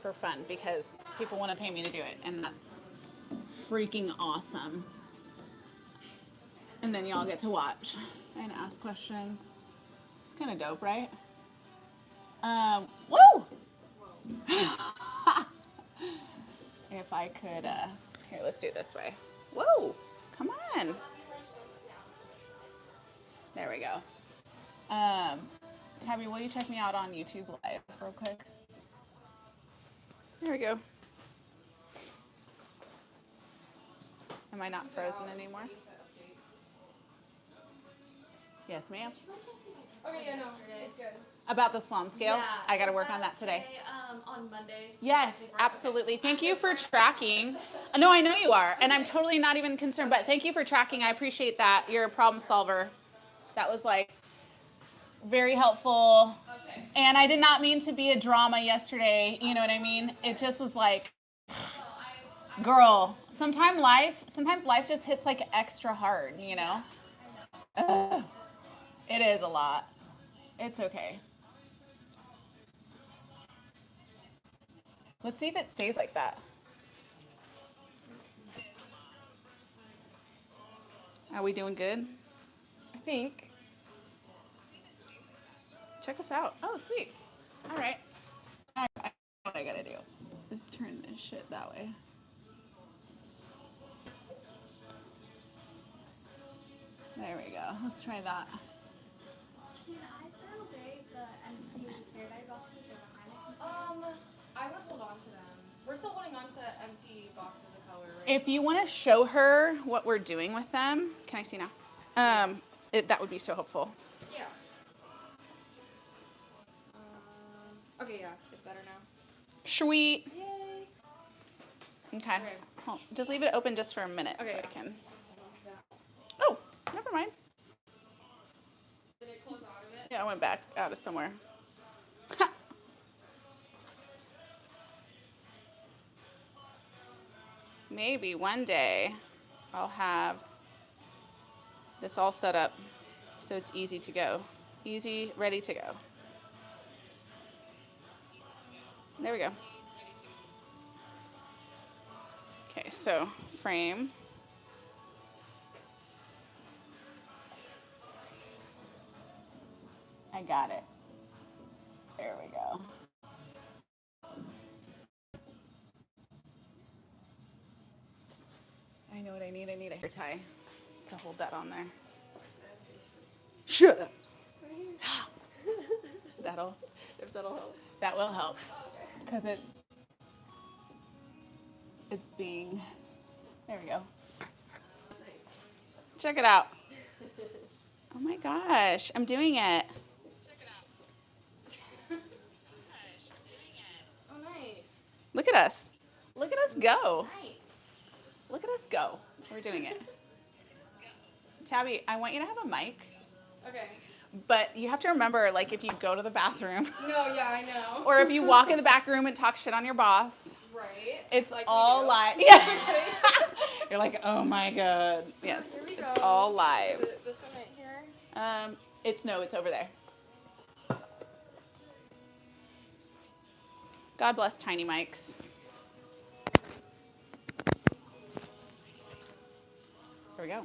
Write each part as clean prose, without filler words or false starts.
for fun because people want to pay me to do it, and that's freaking awesome. And then y'all get to watch and ask questions. It's kind of dope, right? Woo! If I could, here, let's do it this way. Whoa, come on. There we go. Tabby, will you check me out on YouTube Live real quick? There we go. Am I not frozen anymore? Yes, ma'am. Okay, yeah, no, it's good. About the Salon scale? Yeah, I got to work on that today. On Monday. Yes, absolutely. Thank you for tracking. No, I know you are, and I'm totally not even concerned, but thank you for tracking. I appreciate that. You're a problem solver. That was like very helpful. Okay. And I did not mean to be a drama yesterday. You know what I mean? It just was like, girl, sometimes life just hits like extra hard, you know? It is a lot. It's okay. Let's see if it stays like that. Are we doing good? I think. Check us out. Oh, sweet. All right. I know what I gotta do. Just turn this shit that way. There we go. Let's try that. Can I throw away the empty paradise boxes or behind it? I would hold on to them. We're still holding on to empty boxes of color, right? If you want to show her what we're doing with them, can I see now? That would be so helpful. Yeah. Okay, yeah, it's better now. Sweet. Yay. Okay. Hold- just leave it open just for a minute so I can. Oh, never mind. Did it close out of it? Yeah, I went back out of somewhere. Maybe one day I'll have this all set up so it's easy to go. Easy, ready to go. There we go. Okay, so frame. I got it. There we go. I know what I need. I need a hair tie to hold that on there. Shut up. That'll help. That will help. Because it's being, there we go. Check it out. Oh my gosh, I'm doing it. Check it out. Gosh, I'm doing it. Oh, nice. Look at us. Look at us go. Nice. Look at us go. We're doing it. Tabby, I want you to have a mic. Okay. But you have to remember, like, if you go to the bathroom. No, yeah, I know. Or if you walk in the back room and talk shit on your boss. Right. It's like all live. Yeah. You're like, oh my God. Yes. Here we It's go. all live. Is it this one right here? It's over there. God bless tiny mics. There we go.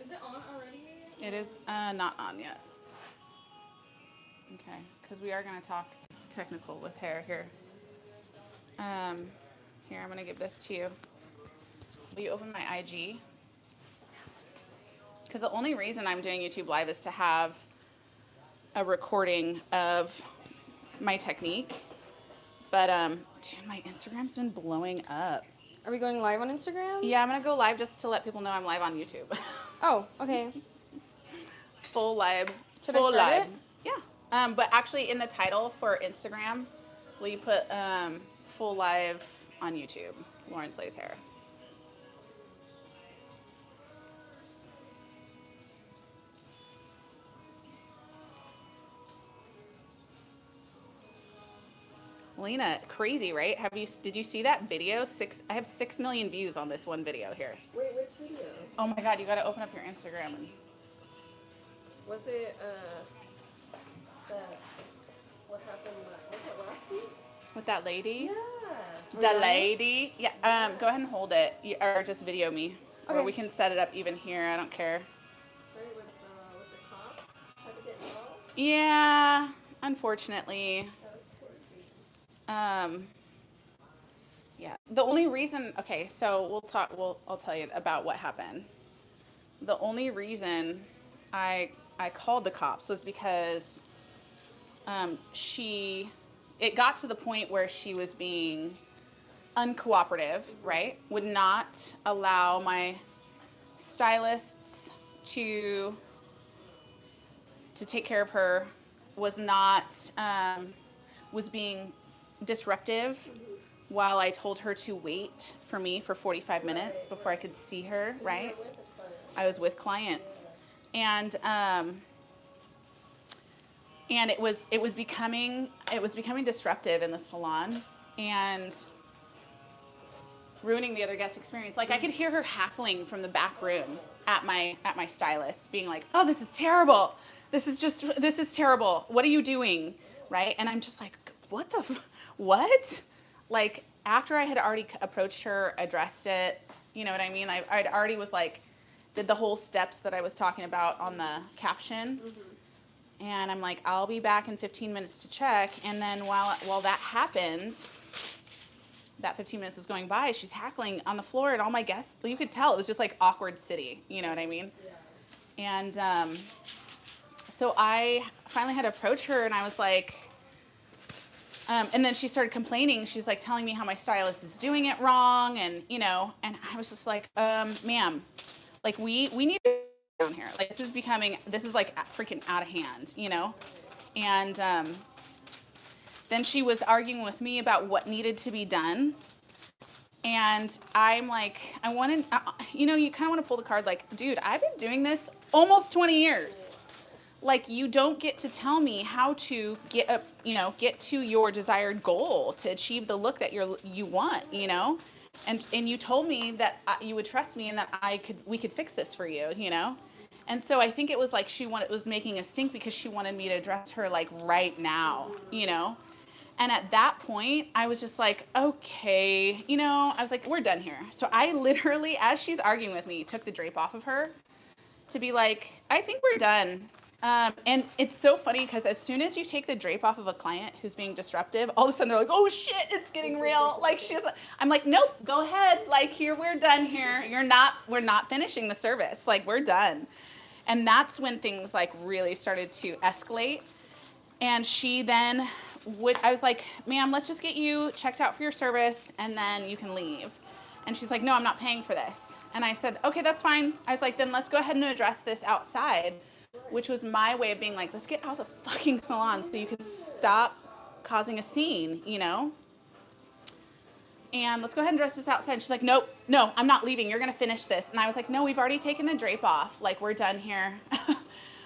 Is it on already? It is not on yet. Okay, because we are going to talk technical with hair here. Here, I'm going to give this to you. Will you open my IG? Because the only reason I'm doing YouTube Live is to have a recording of my technique. But, dude, my Instagram's been blowing up. Are we going live on Instagram? Yeah, I'm going to go live just to let people know I'm live on YouTube. Oh, okay. Full live. Should full I start live. it? Yeah. But actually in the title for Instagram, will you put full live on YouTube, Lauren Slays Hair. Lena, crazy, right? Did you see that video? I have 6 million views on this one video here. Wait, which video? Oh my God, you got to open up your Instagram. Was it, what happened, was it last week? With that lady? Yeah. The lady? Yeah, go ahead and hold it, or just video me. Or Okay. we can set it up even here, I don't care. Right, with the cops? Had to get involved? Yeah, unfortunately. That was poor. Yeah, the only reason, okay, so I'll tell you about what happened. The only reason I called the cops was because it got to the point where she was being uncooperative, right? Would not allow my stylists to take care of her, was being disruptive while I told her to wait for me for 45 minutes before I could see her, right? I was with clients. And it was becoming disruptive in the salon and ruining the other guest experience. Like I could hear her hackling from the back room at my stylist, being like, "Oh, this is terrible. This is terrible. What are you doing?" Right? And I'm just like, what? Like after I had already approached her, addressed it, you know what I mean? I'd already was like, did the whole steps that I was talking about on the caption. Mm-hmm. And I'm like, I'll be back in 15 minutes to check. And then while that happened, that 15 minutes was going by, she's hackling on the floor, and all my guests, you could tell it was just like awkward city, you know what I mean? Yeah. And so I finally had to approach her, and I was like, and then she started complaining. She's like telling me how my stylist is doing it wrong, and and I was just like, ma'am, like we need to down here. Like this is like freaking out of hand, And then she was arguing with me about what needed to be done. And I'm like, you kind of want to pull the card like, dude, I've been doing this almost 20 years. Like you don't get to tell me how to get to your desired goal to achieve the look that you want, and you told me that you would trust me and that we could fix this for you, And so I think it was like was making a stink because she wanted me to address her like right now, And at that point, I was just like, okay, I was like, we're done here. So I literally, as she's arguing with me, took the drape off of her to be like, I think we're done. And it's so funny because as soon as you take the drape off of a client who's being disruptive, all of a sudden they're like, oh shit, it's getting real. Like I'm like, nope, go ahead. Like here, we're done here. We're not finishing the service. Like we're done. And that's when things like really started to escalate. And she then I was like, ma'am, let's just get you checked out for your service and then you can leave. And she's like, no, I'm not paying for this. And I said, okay, that's fine. I was like, then let's go ahead and address this outside, which was my way of being like, let's get out of the fucking salon so you can stop causing a scene, And let's go ahead and address this outside. She's like, no, I'm not leaving. You're going to finish this. And I was like, no, we've already taken the drape off. Like, we're done here.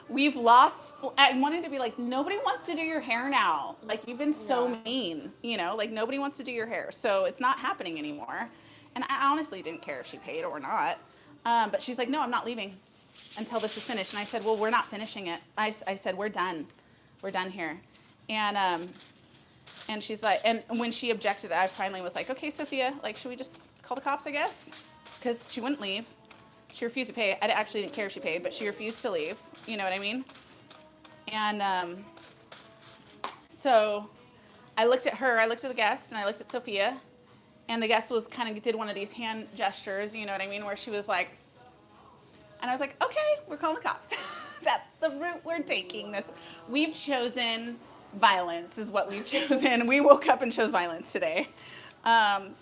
I wanted to be like, nobody wants to do your hair now. Like, you've been so mean, like nobody wants to do your hair. So it's not happening anymore. And I honestly didn't care if she paid or not. But she's like, no, I'm not leaving until this is finished. And I said, well, we're not finishing it. I said, we're done. We're done here. And she's like, and when she objected, I finally was like, okay, Sophia, like, should we just call the cops, I guess? Because she wouldn't leave. She refused to pay. I actually didn't care if she paid, but she refused to leave. You know what I mean? And so I looked at her, I looked at the guest, and I looked at Sophia. And the guest was kind of did one of these hand gestures, you know what I mean, where she was like, and I was like, okay, we're calling the cops. That's the route we're taking. We've chosen violence is what we've chosen. We woke up and chose violence today. And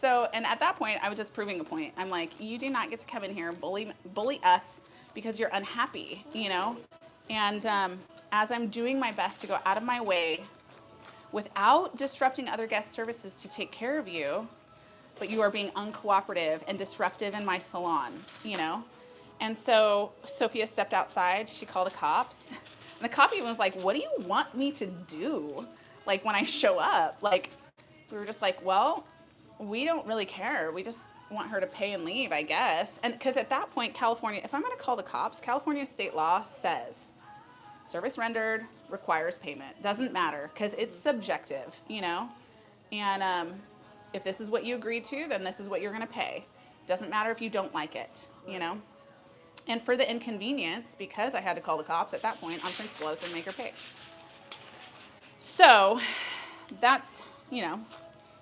at that point, I was just proving a point. I'm like, you do not get to come in here and bully us because you're unhappy, And as I'm doing my best to go out of my way without disrupting other guest services to take care of you, but you are being uncooperative and disruptive in my salon, And so Sophia stepped outside. She called the cops. And the cop even was like, what do you want me to do? Like, when I show up? Like, we were just like, well, we don't really care. We just want her to pay and leave, I guess. And because at that point, California, if I'm going to call the cops, California state law says service rendered requires payment. Doesn't matter because it's subjective, you know? And if this is what you agreed to, then this is what you're going to pay. Doesn't matter if you don't like it, you know? And for the inconvenience, because I had to call the cops at that point, on principle, I was going to make her pay. So that's, you know,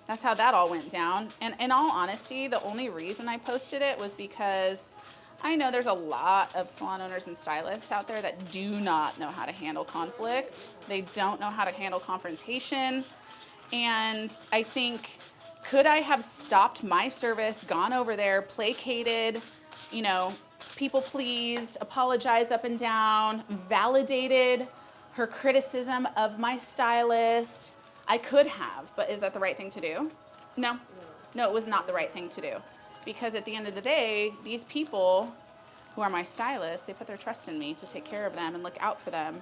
that's how that all went down. And in all honesty, the only reason I posted it was because I know there's a lot of salon owners and stylists out there that do not know how to handle conflict. They don't know how to handle confrontation. And I think, could I have stopped my service, gone over there, placated, you know, people pleased, apologized up and down, validated her criticism of my stylist? I could have, but is that the right thing to do? No. No, it was not the right thing to do. Because at the end of the day, these people who are my stylists, they put their trust in me to take care of them and look out for them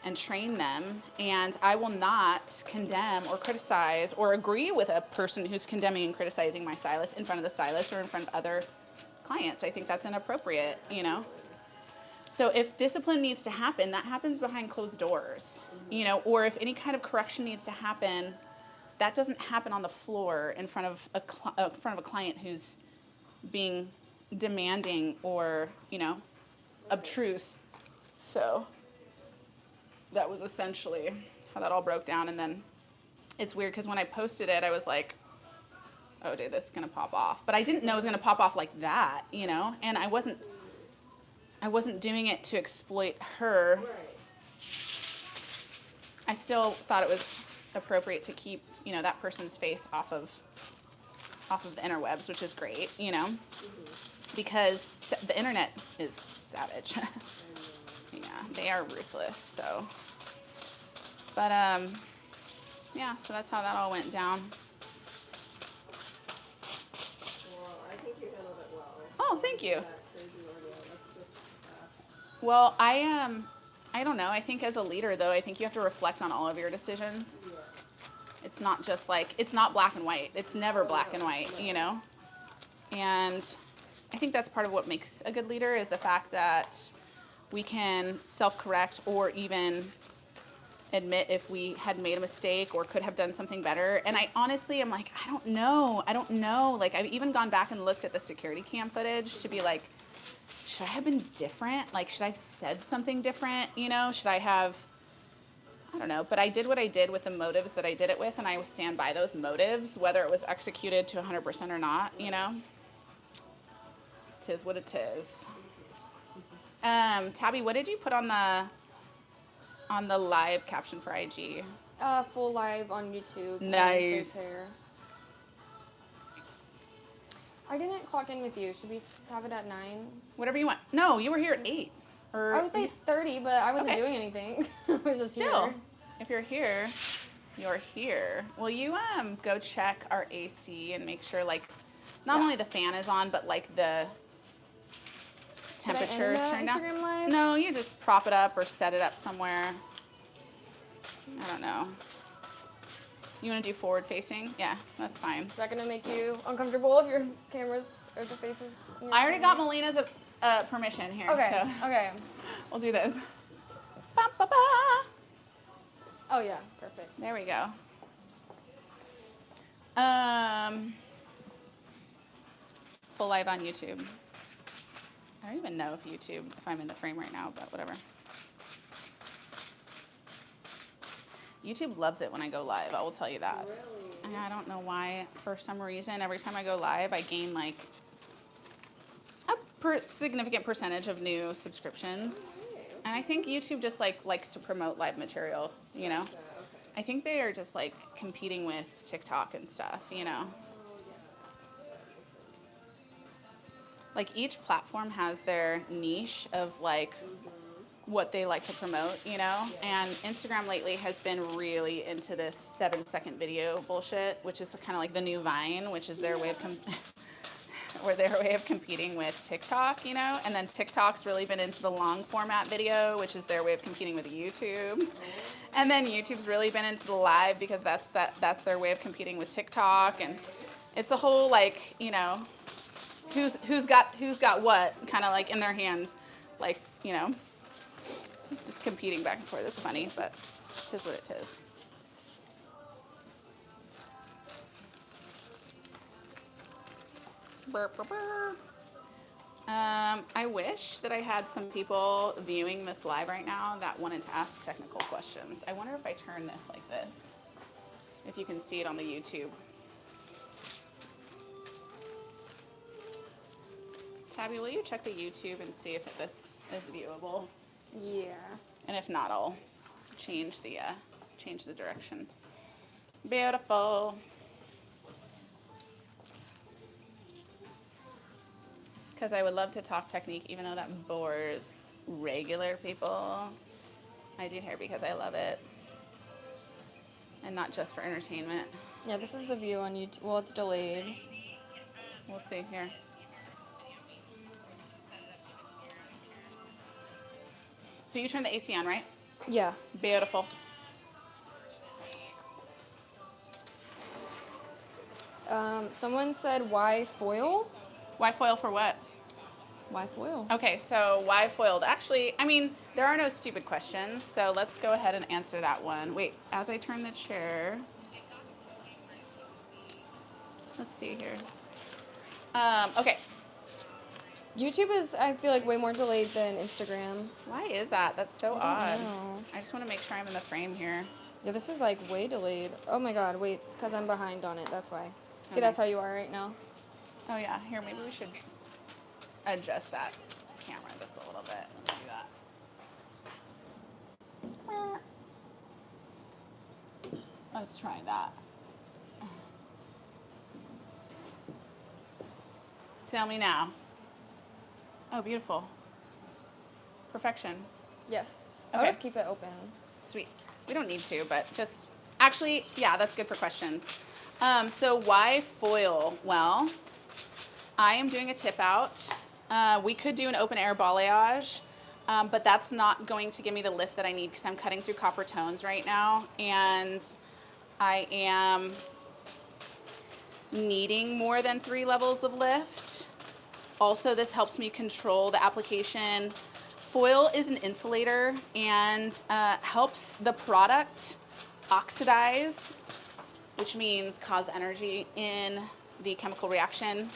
and train them. And I will not condemn or criticize or agree with a person who's condemning and criticizing my stylist in front of the stylist or in front of other clients. I think that's inappropriate, you know? So if discipline needs to happen, that happens behind closed doors, you know, or if any kind of correction needs to happen, that doesn't happen on the floor in front of a client who's being demanding or, you know, obtruse. So that was essentially how that all broke down. And then it's weird because when I posted it, I was like, oh, dude, this is going to pop off. But I didn't know it was going to pop off like that, you know, and I wasn't doing it to exploit her. I still thought it was appropriate to keep, you know, that person's face off of the interwebs, which is great, you know, because the internet is savage. Yeah, they are ruthless. So, but yeah, so that's how that all went down. Well, I think you handled it well. Oh, thank you. That crazy ordeal. That's just, Well, I don't know. I think as a leader, though, I think you have to reflect on all of your decisions. yeah. It's not just like, it's not black and white. It's never black and white, you know? And I think that's part of what makes a good leader is the fact that we can self-correct or even admit if we had made a mistake or could have done something better. And I honestly am like, I don't know. Like, I've even gone back and looked at the security cam footage to be like, should I have been different? Like, should I have said something different? You know, should I have, I don't know. But I did what I did with the motives that I did it with, and I will stand by those motives, whether it was executed to 100% or not, you know? Tis what it is. Tabby, what did you put on the live caption for IG? Full live on YouTube. Nice. I didn't clock in with you. Should we have it at 9? Whatever you want. No, you were here at 8. Or I would say 30, but I wasn't Okay. doing anything. I was just still, here. if you're here, you're here. Will you go check our AC and make sure like not only the fan is on, but like the temperature is turned down? Instagram Live? No, you just prop it up or set it up somewhere. I don't know. You want to do forward facing? Yeah, that's fine. Is that going to make you uncomfortable if your cameras or the faces? in your I already camera? got Melina's permission here, Okay, so okay. we'll do this. Ba, ba, ba. Oh, yeah, perfect. There we go. Full live on YouTube. I don't even know if I'm in the frame right now, but whatever. YouTube loves it when I go live, I will tell you that. Really? I don't know why, for some reason, every time I go live, I gain like a significant percentage of new subscriptions. And I think YouTube just likes to promote live material, you know? Okay. I think they are just like competing with TikTok and stuff, you know? Like each platform has their niche of like what they like to promote, you know? And Instagram lately has been really into this 7-second video bullshit, which is kind of like the new Vine, which is their way of we're their way of competing with TikTok, you know, and then TikTok's really been into the long format video, which is their way of competing with YouTube. And then YouTube's really been into the live because that's their way of competing with TikTok. And it's a whole, like, you know, who's got what kind of like in their hand, like, you know, just competing back and forth. It's funny, but it is what it is. Burr, burr, burr. I wish that I had some people viewing this live right now that wanted to ask technical questions. I wonder if I turn this like this, if you can see it on the YouTube. Tabby, will you check the YouTube and see if this is viewable? Yeah. And if not, I'll change the direction. Beautiful. Because I would love to talk technique, even though that bores regular people. I do hair because I love it. And not just for entertainment. Yeah, this is the view on YouTube. Well, it's delayed. We'll see here. So you turned the AC on, right? Yeah. Beautiful. Someone said, why foil? Why foil for what? Why foil? Okay, so why foiled? Actually, I mean, there are no stupid questions, so let's go ahead and answer that one. Wait, as I turn the chair. Let's see here. Okay. YouTube is, I feel like, way more delayed than Instagram. Why is that? That's so I odd. don't know. I just want to make sure I'm in the frame here. Yeah, this is like way delayed. Oh my god, wait, because I'm behind on it, that's why. Okay, Oh, that's nice. how you are right now. Oh yeah, here, maybe we should adjust that camera just a little bit. Let me do that. Let's try that. Tell me now. Oh, beautiful. Perfection. Yes. Okay. I'll just keep it open. Sweet. We don't need to, but just, actually, yeah, that's good for questions. So why foil? Well, I am doing a tip out. We could do an open air balayage, but that's not going to give me the lift that I need because I'm cutting through copper tones right now, and I am needing more than 3 levels of lift. Also, this helps me control the application. Foil is an insulator and helps the product oxidize, which means cause energy in the chemical reaction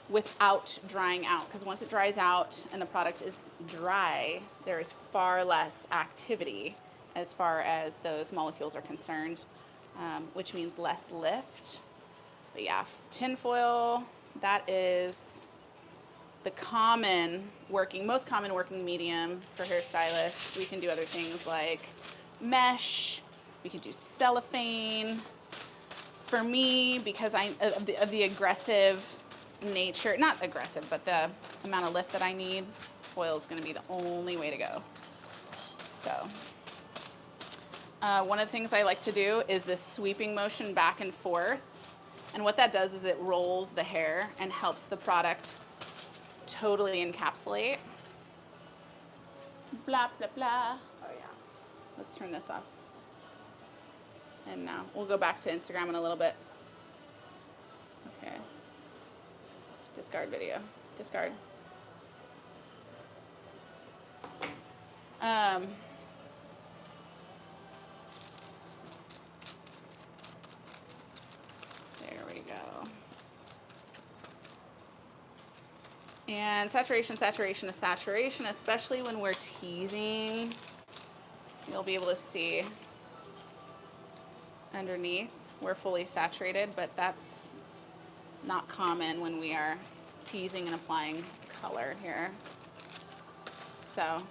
without drying out. Because once it dries out and the product is dry, there is far less activity as far as those molecules are concerned, which means less lift. But yeah, tin foil, that is the most common working medium for hairstylists. We can do other things like mesh. We can do cellophane. For me, because of the aggressive nature, not aggressive, but the amount of lift that I need, foil is going to be the only way to go. So, one of the things I like to do is this sweeping motion back and forth. And what that does is it rolls the hair and helps the product totally encapsulate. Blah, blah, blah. Oh, yeah. Let's turn this off. And now we'll go back to Instagram in a little bit. Okay. Discard video. Discard. There we go. And saturation, saturation is saturation, especially when we're teasing. You'll be able to see underneath we're fully saturated, but that's not common when we are teasing and applying color here. So I'm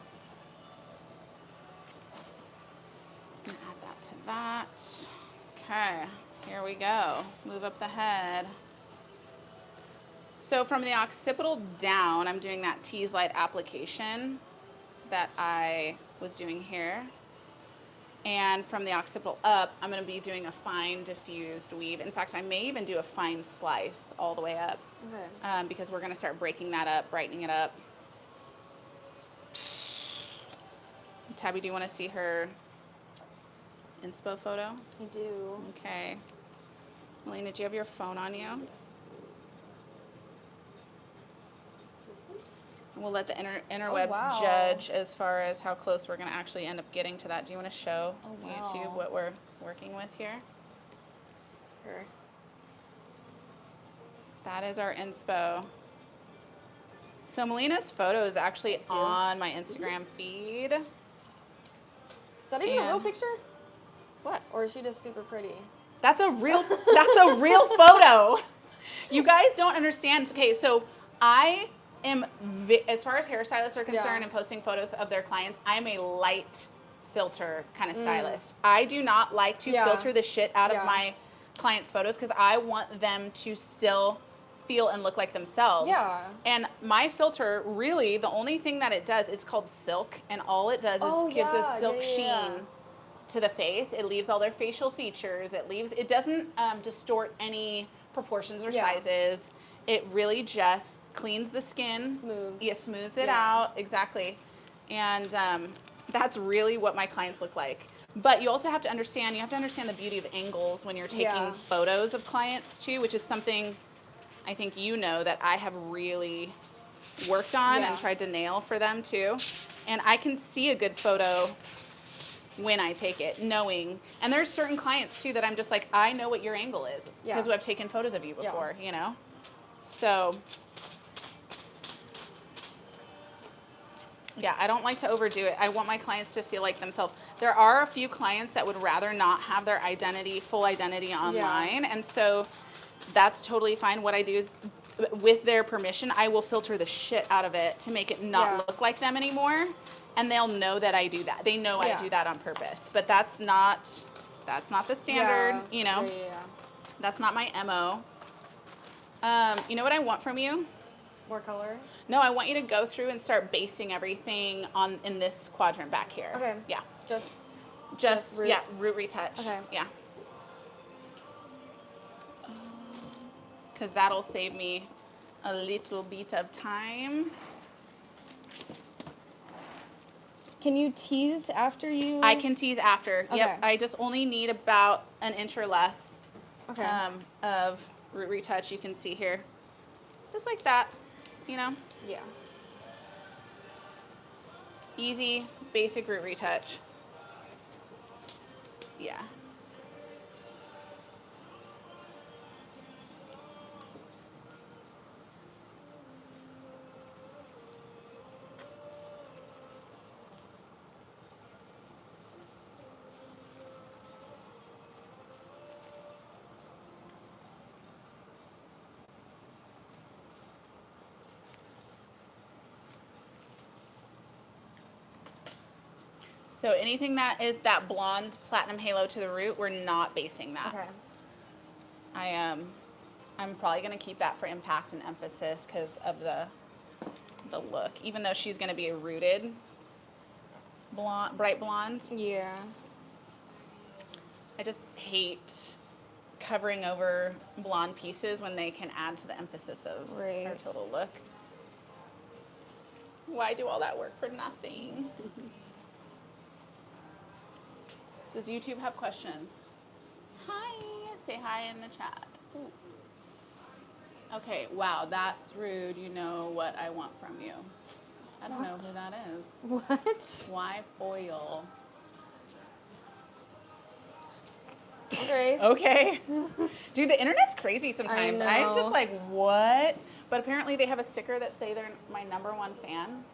gonna add that to that. Okay, here we go. Move up the head. So from the occipital down, I'm doing that tease light application that I was doing here. And from the occipital up, I'm going to be doing a fine diffused weave. In fact, I may even do a fine slice all the way up Okay. because we're going to start breaking that up, brightening it up. Tabby, do you want to see her inspo photo? I do. Okay. Melina, do you have your phone on you? And we'll let the interwebs wow. judge as far as how close we're going to actually end up getting to that. Do you want to show wow. YouTube what we're working with here? Here. That is our inspo. So Melina's photo is actually on my Instagram feed. Is that even a real And- picture? What? Or is she just super pretty? That's a real photo. You guys don't understand. Okay, so I am, as far as hairstylists are concerned Yeah. and posting photos of their clients, I'm a light filter kind of stylist. I do not like to Yeah. filter the shit out Yeah. of my clients' photos because I want them to still feel and look like themselves. Yeah. And my filter, really, the only thing that it does, it's called silk, and all it does is gives a silk sheen to the face. It leaves all their facial features. It doesn't distort any proportions or Yeah. sizes. It really just cleans the skin. Smooths. Yeah, smooths it Yeah. out. Exactly. And that's really what my clients look like. But you also have to understand, the beauty of angles when you're taking Yeah. photos of clients too, which is something I think you know that I have really worked on Yeah. and tried to nail for them too. And I can see a good photo when I take it, knowing. And there's certain clients too that I'm just like, I know what your angle is because Yeah. I've taken photos of you Yeah. before, you know? So, yeah, I don't like to overdo it. I want my clients to feel like themselves. There are a few clients that would rather not have their full identity online. And so that's totally fine. What I do is, with their permission, I will filter the shit out of it to make it not look like them anymore. And they'll know that I do that. They know I do that on purpose. But that's not the standard, you know? Yeah. That's not my MO. You know what I want from you? More color? No, I want you to go through and start basing everything in this quadrant back here. Okay. Yeah. Just roots? Root retouch. Okay. Yeah. Because that'll save me a little bit of time. Can you tease after you? I can tease after. Okay. Yep. I just only need about an inch or less Okay. of root retouch. You can see here. Just like that, you know? Yeah. Easy, basic root retouch. Yeah. So anything that is that blonde platinum halo to the root, we're not basing that. Okay. I'm probably gonna keep that for impact and emphasis because of the look. Even though she's gonna be a rooted blonde, bright blonde, Yeah. I just hate covering over blonde pieces when they can add to the emphasis of our total look. Why do all that work for nothing? Does YouTube have questions? Hi, say hi in the chat. Ooh. Okay, wow, that's rude. You know what I want from you. I don't know who that is. What? Why foil? Okay. Okay. Dude, the internet's crazy sometimes. I I'm know. just like, what? But apparently they have a sticker that say they're my #1 fan.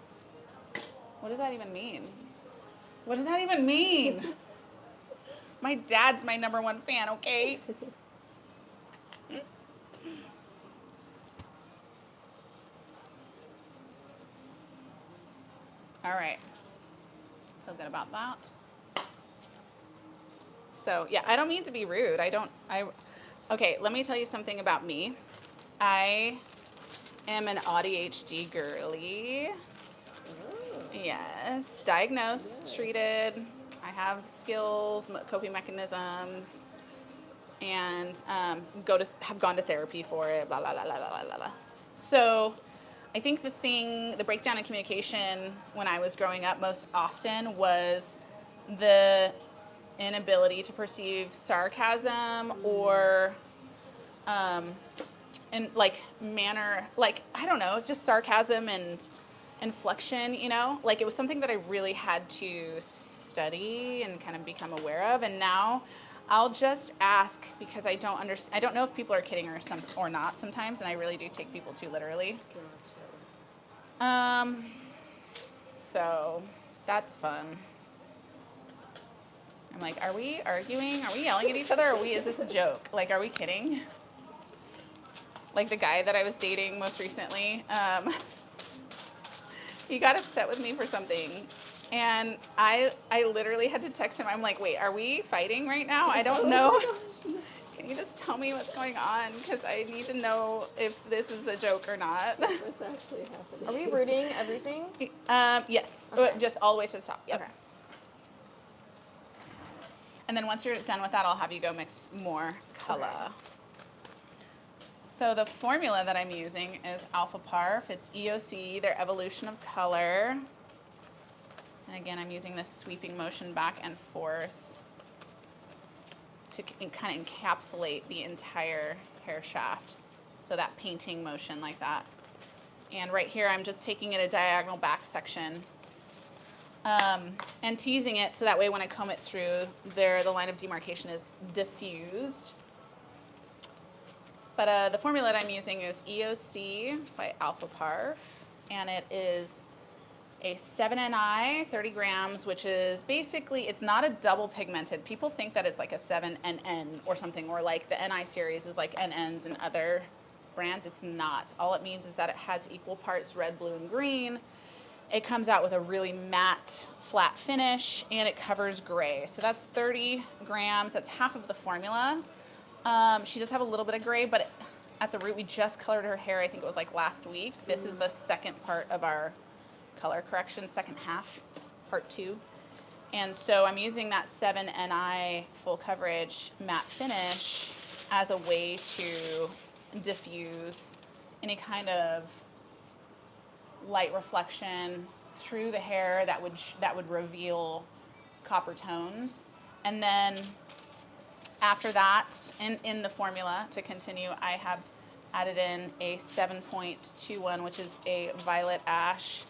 What does that even mean? What does that even mean? My dad's my #1 fan, okay? All right. Feel good about that. So, yeah, I don't mean to be rude. Okay, let me tell you something about me. I am an ADHD girly. Yes, diagnosed, treated. I have skills, coping mechanisms, and have gone to therapy for it, blah, blah, blah, blah, blah, blah, blah. So I think the breakdown in communication when I was growing up most often was the inability to perceive sarcasm or in like manner, like, I don't know, it's just sarcasm and inflection, you know, like it was something that I really had to study and kind of become aware of. And now I'll just ask because I don't understand. I don't know if people are kidding or not sometimes, and I really do take people too literally. So that's fun. I'm like, are we arguing? Are we yelling at each other? Is this a joke? Like, are we kidding? Like the guy that I was dating most recently, he got upset with me for something. And I literally had to text him. I'm like, wait, are we fighting right now? I don't know. Can you just tell me what's going on? Because I need to know if this is a joke or not. What's actually happening? Are we rooting everything? Yes. Okay. Just all the way to the top. Yep. Okay. And then once you're done with that, I'll have you go mix more color. Okay. So the formula that I'm using is Alpha Parf. It's EOC, their evolution of color. And again, I'm using this sweeping motion back and forth to kind of encapsulate the entire hair shaft. So that painting motion like that. And right here, I'm just taking it a diagonal back section and teasing it so that way when I comb it through, the line of demarcation is diffused. But the formula that I'm using is EOC by Alpha Parf, and it is a 7NI, 30 grams, which is basically, it's not a double pigmented. People think that it's like a 7NN or something, or like the NI series is like NNs in other brands. It's not. All it means is that it has equal parts red, blue, and green. It comes out with a really matte, flat finish, and it covers gray. So that's 30 grams. That's half of the formula. She does have a little bit of gray, but at the root, we just colored her hair, I think it was like last week. This is the second part of our color correction, second half, part 2. And so I'm using that 7NI full coverage matte finish as a way to diffuse any kind of light reflection through the hair that would reveal copper tones. And then after that, in the formula to continue, I have added in a 7.21, which is a violet ash,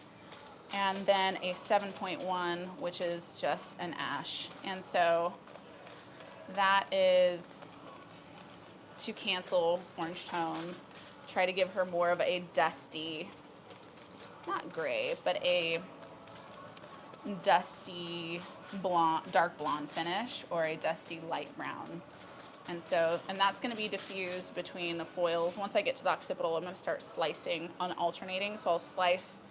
and then a 7.1, which is just an ash. And so that is to cancel orange tones, try to give her more of a dusty, not gray, but a dusty blonde, dark blonde finish, or a dusty light brown. And that's going to be diffused between the foils. Once I get to the occipital, I'm going to start slicing on alternating. So I'll slice,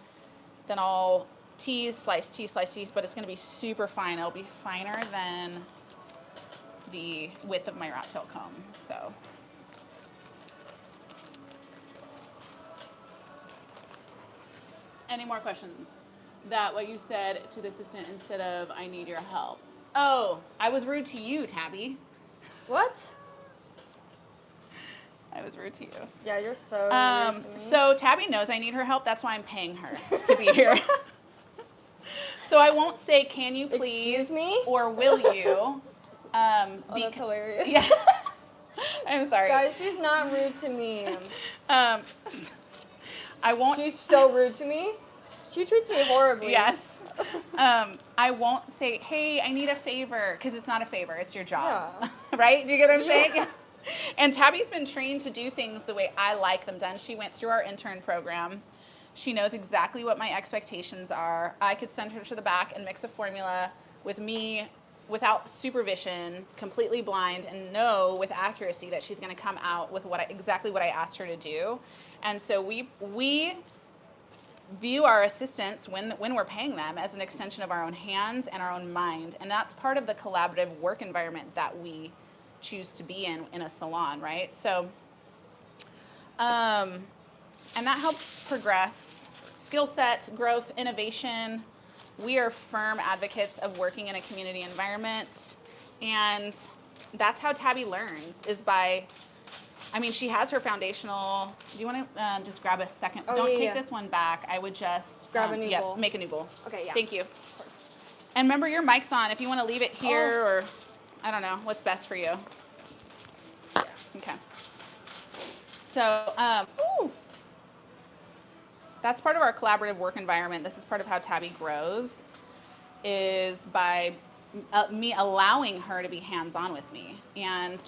then I'll tease, slice, tease, slice, tease, but it's going to be super fine. It'll be finer than the width of my rat tail comb. So any more questions? That what you said to the assistant instead of "I need your help." Oh, I was rude to you, Tabby. What? I was rude to you. Yeah, you're so rude to me. So Tabby knows I need her help. That's why I'm paying her to be here. So I won't say, "Can you please?" Excuse me? Or "Will you?" Oh, that's hilarious. Yeah. I'm sorry. Guys, she's not rude to me. I won't. She's so rude to me. She treats me horribly. Yes. I won't say, "Hey, I need a favor," because it's not a favor. It's your job. Yeah. Right? Do you get what I'm Yeah. saying? And Tabby's been trained to do things the way I like them done. She went through our intern program. She knows exactly what my expectations are. I could send her to the back and mix a formula with me without supervision, completely blind, and know with accuracy that she's going to come out with exactly what I asked her to do. And so we view our assistants when we're paying them as an extension of our own hands and our own mind. And that's part of the collaborative work environment that we choose to be in a salon, right? So, and that helps progress skill set, growth, innovation, we are firm advocates of working in a community environment, and that's how Tabby learns, is by, I mean, she has her foundational. Do you want to just grab a second? Oh, Don't yeah, take yeah. this one back. I would just Grab a new yeah, bowl. make a new bowl. Okay, yeah. Thank you. And remember, your mic's on. If you want to leave it here, Oh. or I don't know, what's best for you. Yeah. Okay. So, ooh. That's part of our collaborative work environment. This is part of how Tabby grows, is by me allowing her to be hands-on with me. And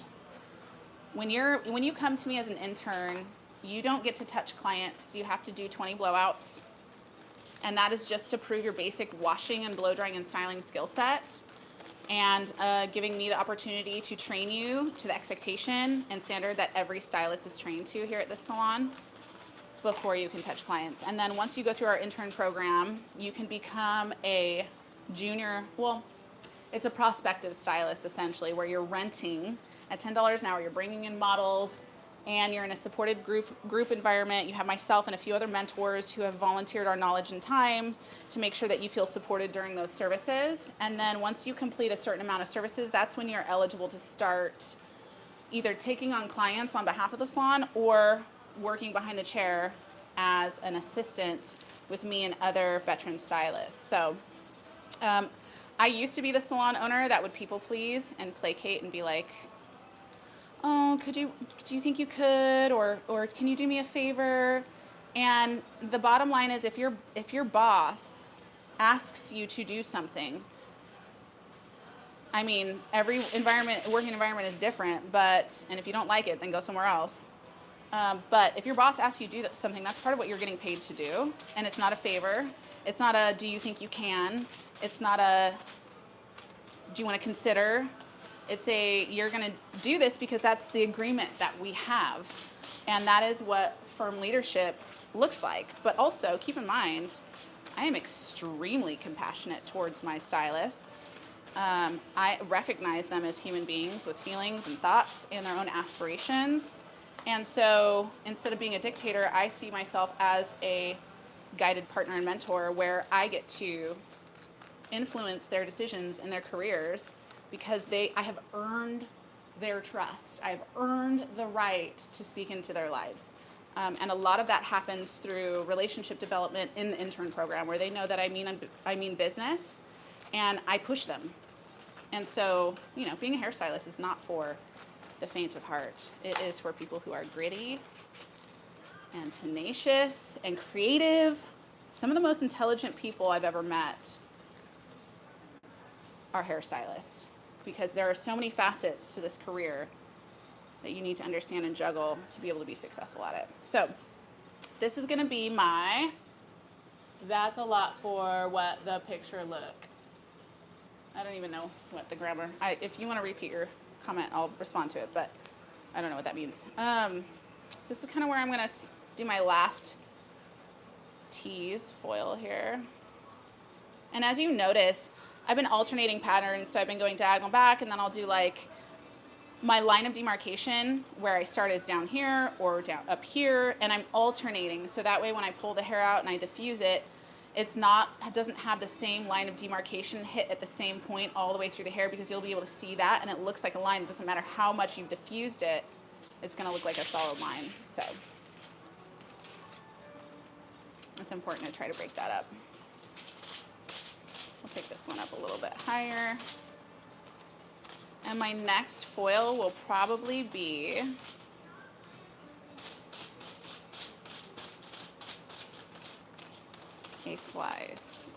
when you come to me as an intern, you don't get to touch clients. You have to do 20 blowouts. And that is just to prove your basic washing and blow drying and styling skill set, and giving me the opportunity to train you to the expectation and standard that every stylist is trained to here at this salon before you can touch clients. And then once you go through our intern program, you can become a junior, well, it's a prospective stylist essentially, where you're renting at $10 an hour, you're bringing in models, and you're in a supported group environment. You have myself and a few other mentors who have volunteered our knowledge and time to make sure that you feel supported during those services. And then once you complete a certain amount of services, that's when you're eligible to start either taking on clients on behalf of the salon or working behind the chair as an assistant with me and other veteran stylists. So I used to be the salon owner that would people please and placate and be like, oh, do you think you could, or can you do me a favor? And the bottom line is, if your boss asks you to do something, I mean, every working environment is different, and if you don't like it, then go somewhere else. But if your boss asks you to do something, that's part of what you're getting paid to do, and it's not a favor. It's not a, do you think you can? It's not a, do you want to consider? It's a, you're going to do this because that's the agreement that we have. And that is what firm leadership looks like. But also, keep in mind, I am extremely compassionate towards my stylists. I recognize them as human beings with feelings and thoughts and their own aspirations. And so instead of being a dictator, I see myself as a guided partner and mentor, where I get to influence their decisions and their careers, because I have earned their trust. I've earned the right to speak into their lives. And a lot of that happens through relationship development in the intern program, where they know that I mean business, and I push them. And so, being a hairstylist is not for the faint of heart. It is for people who are gritty and tenacious and creative. Some of the most intelligent people I've ever met are hairstylists, because there are so many facets to this career that you need to understand and juggle to be able to be successful at it. So this is going to be that's a lot for what the picture look. I don't even know what the grammar, if you want to repeat your comment, I'll respond to it, but I don't know what that means. This is kind of where I'm going to do my last tease foil here. And as you notice, I've been alternating patterns, so I've been going diagonal back, and then I'll do like my line of demarcation where I start is down here or down up here, and I'm alternating, so that way when I pull the hair out and I diffuse it, it doesn't have the same line of demarcation hit at the same point all the way through the hair, because you'll be able to see that, and it looks like a line. It doesn't matter how much you've diffused it, it's going to look like a solid line. So it's important to try to break that up. I'll take this one up a little bit higher. And my next foil will probably be a slice.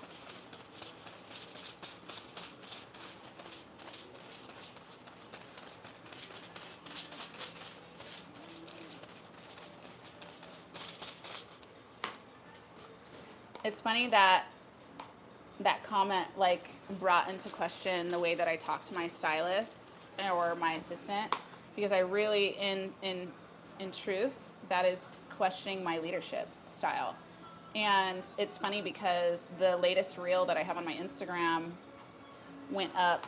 It's funny that comment brought into question the way that I talk to my stylist or my assistant, because I really, in truth, that is questioning my leadership style. And it's funny because the latest reel that I have on my Instagram went up,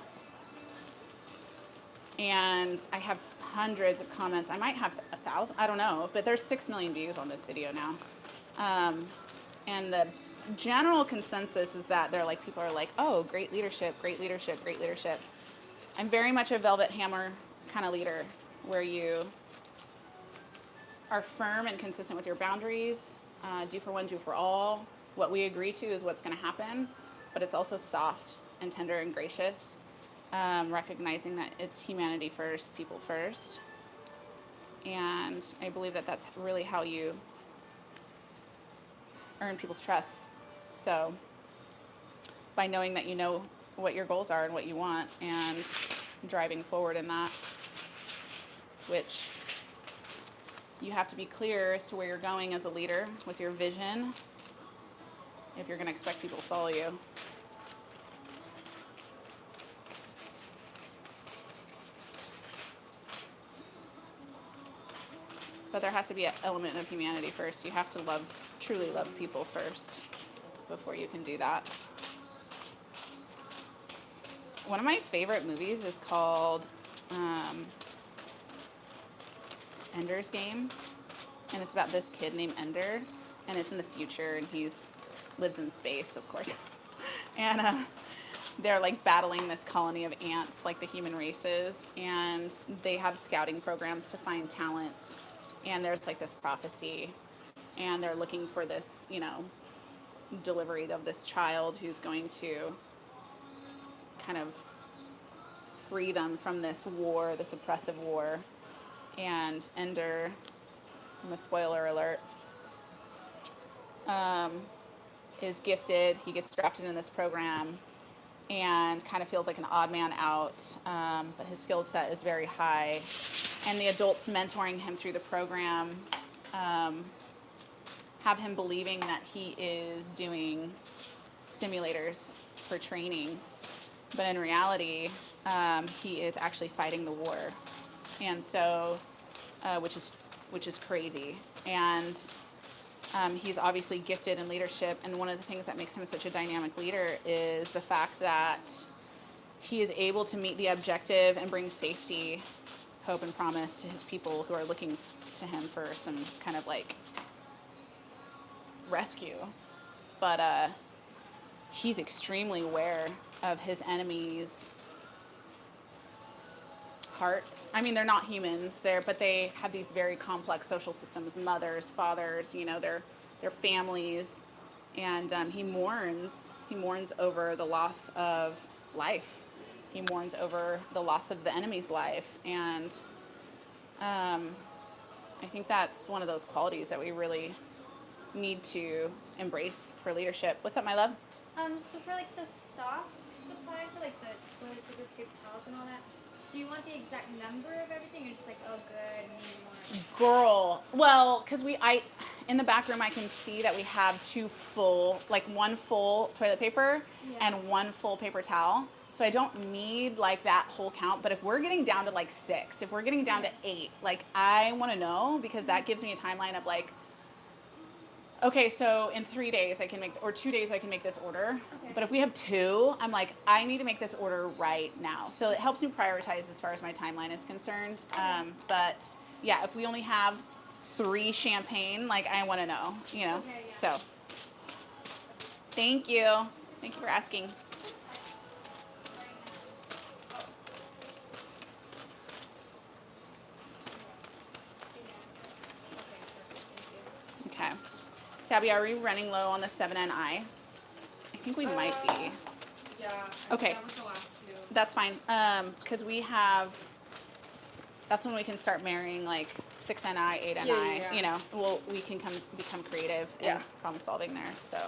and I have hundreds of comments. I might have 1,000, I don't know, but there's 6 million views on this video now. And the general consensus is that they're like, people are like, oh, great leadership, great leadership, great leadership. I'm very much a velvet hammer kind of leader, where you are firm and consistent with your boundaries, do for one, do for all. What we agree to is what's going to happen, but it's also soft and tender and gracious, recognizing that it's humanity first, people first. And I believe that that's really how you earn people's trust. So by knowing that you know what your goals are and what you want, and driving forward in that, which you have to be clear as to where you're going as a leader with your vision if you're going to expect people to follow you. But there has to be an element of humanity first. You have to truly love people first before you can do that. One of my favorite movies is called Ender's Game, and it's about this kid named Ender, and it's in the future, and lives in space, of course, and they're like battling this colony of ants, like the human races, and they have scouting programs to find talent, and there's like this prophecy, and they're looking for this, delivery of this child who's going to kind of free them from this war, this oppressive war. And Ender, I'm a spoiler alert, is gifted. He gets drafted in this program and kind of feels like an odd man out, but his skill set is very high. And the adults mentoring him through the program have him believing that he is doing simulators for training, but in reality, he is actually fighting the war. And so, which is crazy. And he's obviously gifted in leadership. And one of the things that makes him such a dynamic leader is the fact that he is able to meet the objective and bring safety, hope, and promise to his people who are looking to him for some kind of like rescue. But he's extremely aware of his enemies' heart. I mean, they're not humans, but they have these very complex social systems, mothers, fathers, their families, and he mourns over the loss of life. He mourns over the loss of the enemy's life, and I think that's one of those qualities that we really need to embrace for leadership. What's up, my love? So for like the stock supply for like the toilet paper towels and all that, do you want the exact number of everything, or just like, oh, good, and you want? Girl, well, because in the back room, I can see that we have one full toilet paper and one full paper towel. So I don't need like that whole count. But if we're getting down to like 6, if we're getting down to 8, like I want to know, because that gives me a timeline of like, okay, so in 3 days I can or 2 days I can make this order. Okay. But if we have 2, I'm like, I need to make this order right now. So it helps me prioritize as far as my timeline is concerned. Okay. But yeah, if we only have 3 champagne, like I want to know, Okay, yeah. So thank you. Thank you for asking. Okay. Tabby, are we running low on the 7NI? I think we might be. Yeah. Okay. That was the last 2. That's fine. Because that's when we can start marrying like 6NI, 8NI. Yeah. We can become creative in problem solving there. So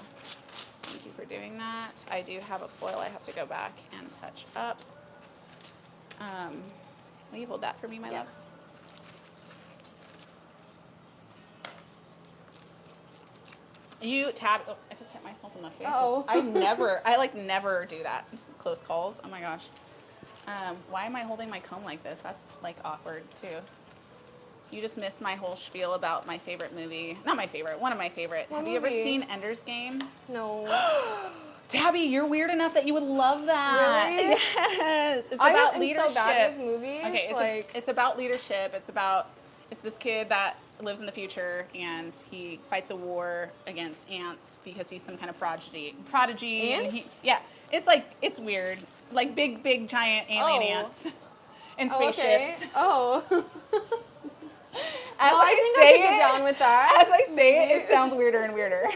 thank you for doing that. I do have a foil I have to go back and touch up. Will you hold that for me, my love? I just hit myself in the face. Oh. I never do that. Close calls. Oh my gosh. Why am I holding my comb like this? That's like awkward too. You just missed my whole spiel about my favorite movie. Not my favorite, one of my favorite. What Have you ever movie? seen Ender's Game? No. Tabby, you're weird enough that you would love that. Really? Yes. It's I about am leadership. so bad with movies. Okay, it's about leadership. It's this kid that lives in the future, and he fights a war against ants because he's some kind of prodigy. Ants? Yeah, it's weird, like big giant alien ants and spaceships. Okay. Oh. As Well, I think I could get down with that. As I say it, it sounds weirder and weirder.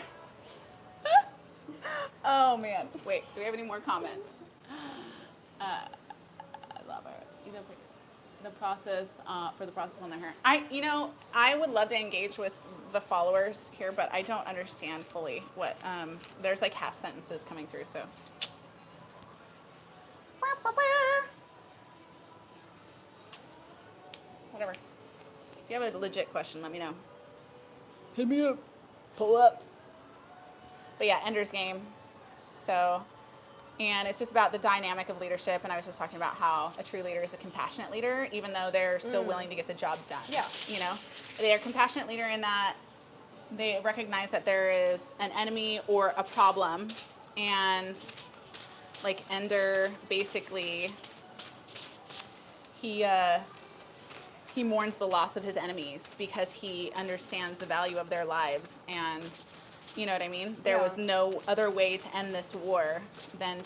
Oh man! Wait, do we have any more comments? I love it. The process for the process on the hair. I would love to engage with the followers here, but I don't understand fully what. There's like half sentences coming through, so. Whatever. If you have a legit question, let me know. Hit me up. Pull up. But yeah, Ender's Game. So, and it's just about the dynamic of leadership. And I was just talking about how a true leader is a compassionate leader, even though they're still willing to get the job done. Yeah. You know, they are a compassionate leader in that they recognize that there is an enemy or a problem. And like Ender, basically, he mourns the loss of his enemies because he understands the value of their lives, and you know what I mean? There was no other way to end this war than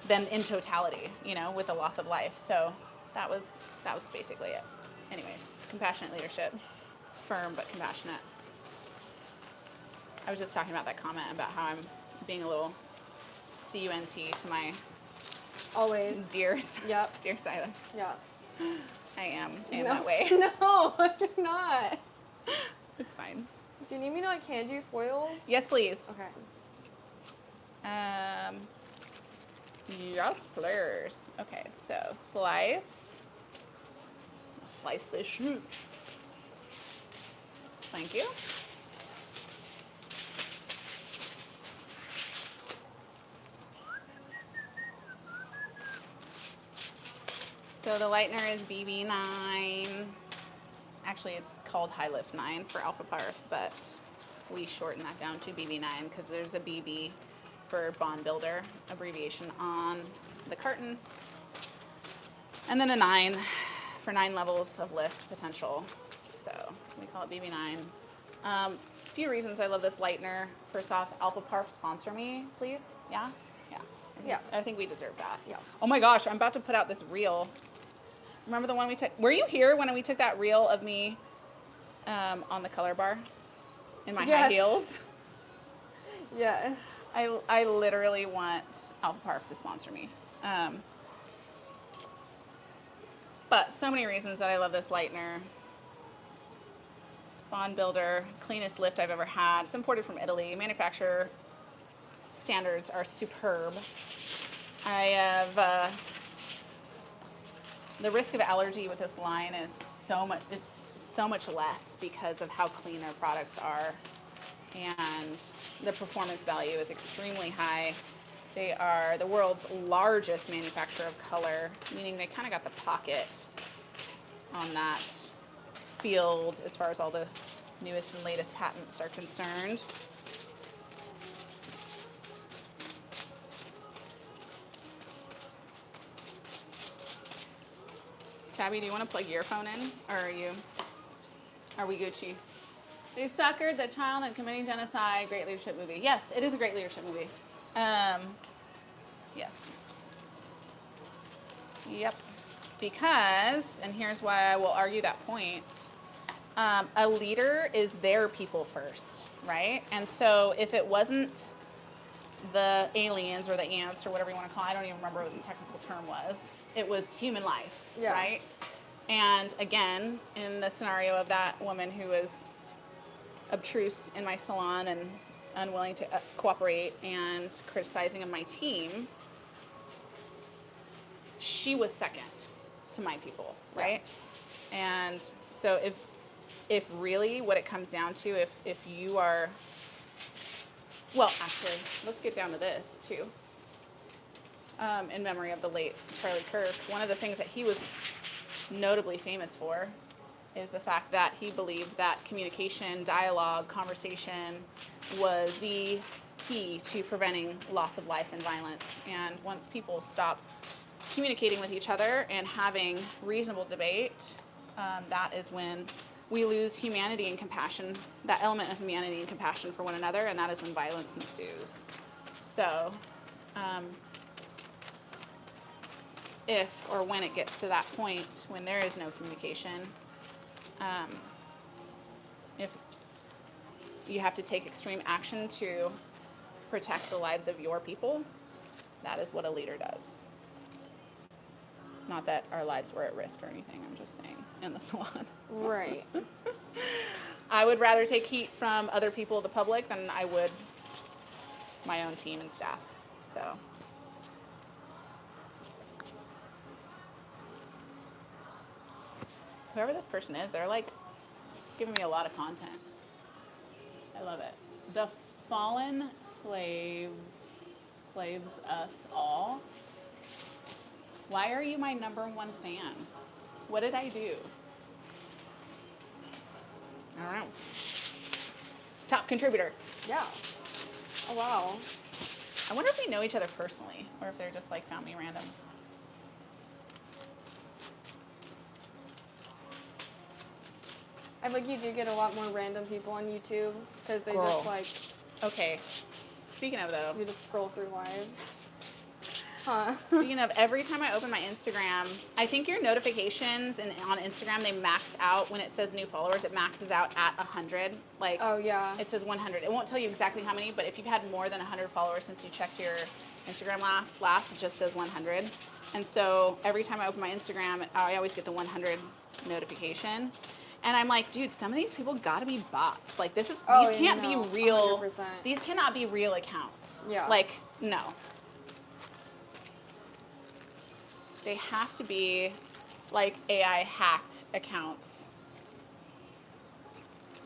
in totality, you know, with the loss of life. So that was basically it. Anyways, compassionate leadership. Firm but compassionate. I was just talking about that comment about how I'm being a little CUNT to my Always. dears. Yep. Dear Silent. Yeah. I am that way. No, you're not. It's fine. Do you need me to like hand you foils? Yes, please. Okay. Yes, please. Okay, so slice this shit. Thank you. So the lightener is BB9. Actually, it's called High Lift 9 for Alpha Parf, but we shorten that down to BB9 because there's a BB for Bond Builder abbreviation on the carton. And then a 9 for 9 levels of lift potential. So we call it BB9. A few reasons I love this lightener. First off, Alpha Parf, sponsor me, please. Yeah? Yeah. Yeah. I think we deserve that. Yeah. Oh my gosh, I'm about to put out this reel. Remember the one we took? Were you here when we took that reel of me on the color bar in my high heels? Yes. I literally want Alpha Parf to sponsor me. But so many reasons that I love this lightener. Bond Builder, cleanest lift I've ever had. It's imported from Italy. Manufacturer standards are superb. I have the risk of allergy with this line is so much less because of how clean their products are, and the performance value is extremely high. They are the world's largest manufacturer of color, meaning they kind of got the pocket on that field as far as all the newest and latest patents are concerned. Tabby, do you want to plug your phone in, or are we Gucci? They suckered the child and committing genocide. Great leadership movie. Yes, it is a great leadership movie. Yes. Yep. Because, and here's why I will argue that point, a leader is their people first, right? And so if it wasn't the aliens or the ants or whatever you want to call it, I don't even remember what the technical term was, it was human life, right? And again, in the scenario of that woman who was obtruse in my salon and unwilling to cooperate and criticizing of my team, she was second to my people, right? And so if really what it comes down to, if you are, well, actually, let's get down to this too. In memory of the late Charlie Kirk, one of the things that he was notably famous for is the fact that he believed that communication, dialogue, conversation was the key to preventing loss of life and violence. And once people stop communicating with each other and having reasonable debate, that is when we lose humanity and compassion, that element of humanity and compassion for one another, and that is when violence ensues. So, if or when it gets to that point when there is no communication, if you have to take extreme action to protect the lives of your people, that is what a leader does. Not that our lives were at risk or anything, I'm just saying, in the salon. Right. I would rather take heat from other people, the public, than I would my own team and staff. So, whoever this person is, they're like giving me a lot of content. I love it. The fallen slaves us all. Why are you my number one fan? What did I do? I don't know. Top contributor. Yeah. Oh, wow. I wonder if we know each other personally, or if they're just like found me random. I think you do get a lot more random people on YouTube because they Girl. just like, Okay. Speaking of though, you just scroll through lives. Huh. speaking of, every time I open my Instagram, I think your notifications on Instagram, they max out when it says new followers. It maxes out at 100. Like, Oh, yeah. it says 100. It won't tell you exactly how many, but if you've had more than 100 followers since you checked your Instagram last, it just says 100. And so every time I open my Instagram, I always get the 100 notification. And I'm like, dude, some of these people gotta be bots. Like, these can't be real. 100%. These cannot be real accounts. Yeah. Like, no. They have to be like AI hacked accounts.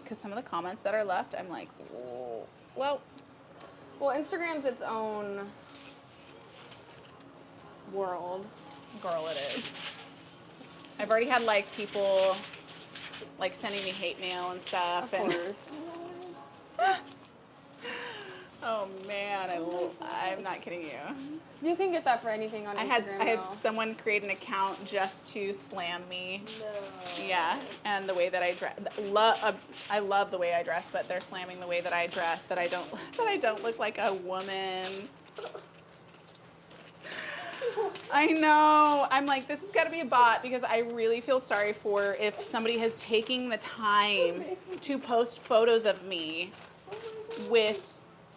Because some of the comments that are left, I'm like, whoa. Well, Instagram's its own world. girl, it is. I've already had like people like sending me hate mail and stuff. Of course. Oh man, I'm not kidding you. You can get that for anything on Instagram. I had now. someone create an account just to slam me. No. Yeah, and the way that I dress, I love the way I dress, but they're slamming the way that I dress, that I don't look like a woman. I know. I'm like, this has got to be a bot, because I really feel sorry for if somebody has taken the time to post photos of me with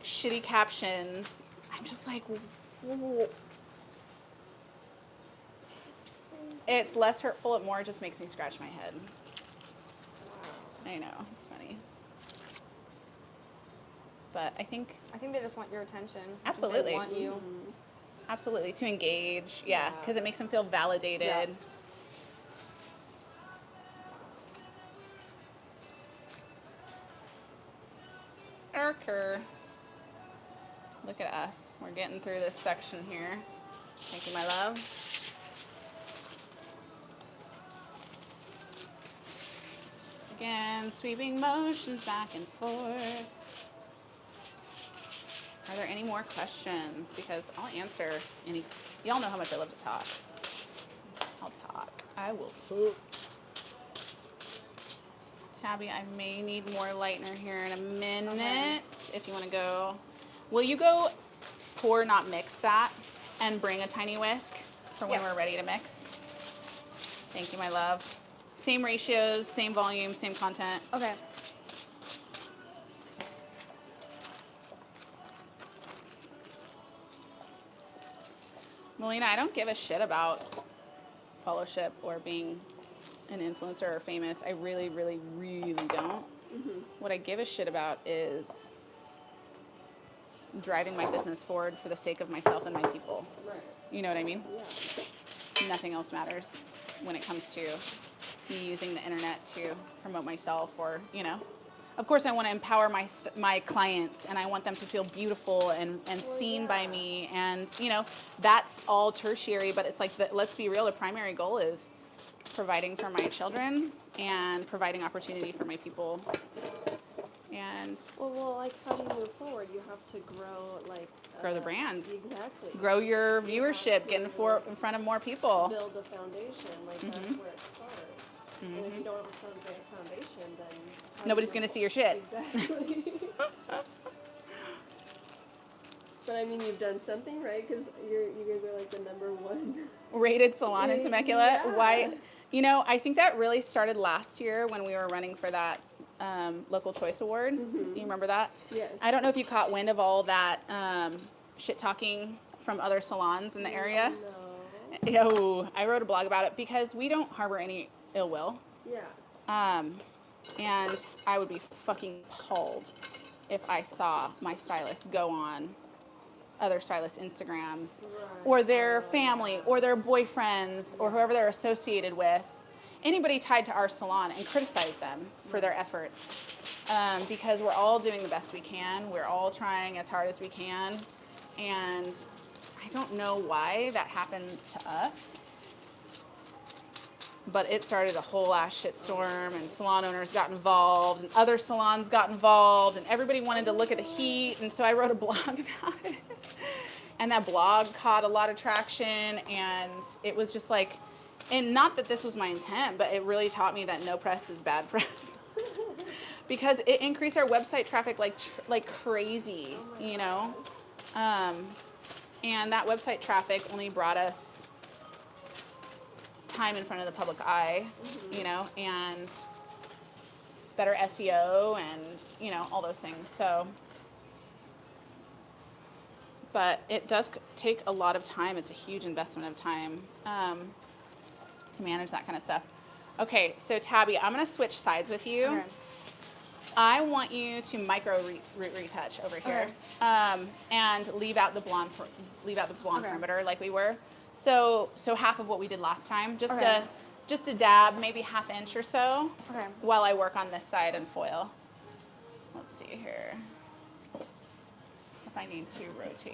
shitty captions. I'm just like, whoa. It's less hurtful, it more just makes me scratch my head. I know, it's funny. But I think they just want your attention. Absolutely. They want you. absolutely to engage, yeah, because it makes them feel validated. Yeah. Erker. Look at us. We're getting through this section here. Thank you, my love. Again, sweeping motions back and forth. Are there any more questions? Because I'll answer any. Y'all know how much I love to talk. I'll talk. I will talk. Tabby, I may need more lightener here in a minute. Okay. If you want to go. Will you go pour, not mix that, and bring a tiny whisk for when we're ready to mix? Thank you, my love. Same ratios, same volume, same content. Okay. Melina, I don't give a shit about followership or being an influencer or famous. I really, really, really don't. Mm-hmm. What I give a shit about is driving my business forward for the sake of myself and my people. Right. You know what I mean? Yeah. Nothing else matters when it comes to me using the internet to promote myself, or, you know. Of course, I want to empower my clients, and I want them to feel beautiful and seen by me. And, you know, that's all tertiary, but it's like, let's be real, the primary goal is providing for my children and providing opportunity for my people. And Well, like, how do you move forward? You have to grow, like... grow the brand. Exactly. Grow your viewership, get in front of more people. Build the foundation, like, that's where it starts. And if you don't have a foundation, then how do Nobody's you gonna know? see your shit. Exactly. But I mean, you've done something, right? Because you guys are like the #1 Rated salon in Temecula. Yeah. Why? You know, I think that really started last year when we were running for that local choice award. You remember that? Yes. I don't know if you caught wind of all that shit talking from other salons in the area. No. Yo, I wrote a blog about it because we don't harbor any ill will. Yeah. And I would be fucking appalled if I saw my stylist go on other stylists' Instagrams or their family or their boyfriends or whoever they're associated with, anybody tied to our salon, and criticize them for their efforts. Because we're all doing the best we can. We're all trying as hard as we can. And I don't know why that happened to us. But it started a whole ass shitstorm, and salon owners got involved, and other salons got involved, and everybody wanted to look at the heat, and so I wrote a blog about it. And that blog caught a lot of traction, and it was just like, and not that this was my intent, but it really taught me that no press is bad press. Because it increased our website traffic like crazy, you know? And that website traffic only brought us time in front of the public eye, you know, and better SEO and, you know, all those things. So, but it does take a lot of time. It's a huge investment of time to manage that kind of stuff. Okay, so Tabby, I'm going to switch sides with you. Okay. I want you to micro root retouch over here, and leave out the blonde perimeter like we were. So half of what we did last time, just a dab, maybe ½ inch or so. Okay. While I work on this side and foil. Let's see here. If I need to rotate.